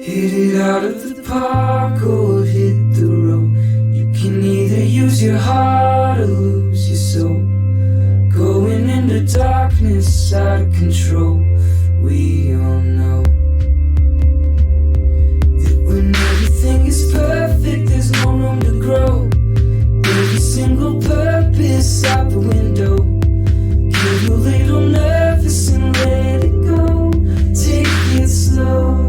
Hit it out of the park or hit the road. You can either use your heart or lose your soul. Going into darkness out of control. We all know that when everything is perfect, there's no room to grow. Every single purpose out the window. Get a little nervous and let it go. Take it slow.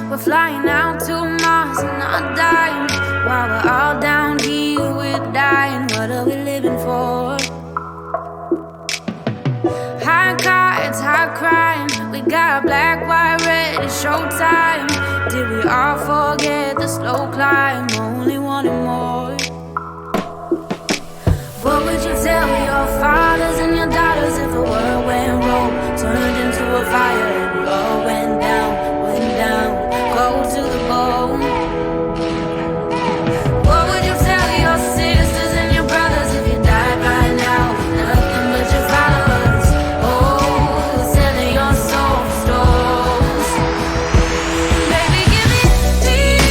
We're flying out to Mars and not dying. While we're all down here, we're dying. What are we living for? High cards, high crime. We got black, white, red, it's showtime. Did we all forget the slow climb? Only wanting more. What would you tell your fathers and your daughters if the world went rogue, turned into a fire and all went down? Go to the bone. What would you tell your sisters and your brothers if you died right now? Nothing but your followers. Oh, selling your soul for stones. Baby, give me peace,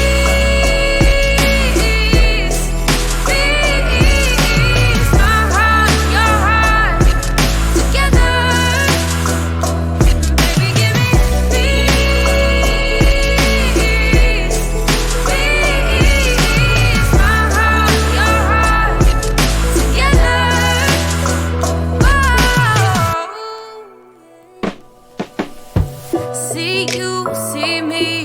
peace. My heart, your heart, together. Baby, give me peace. See you, see me.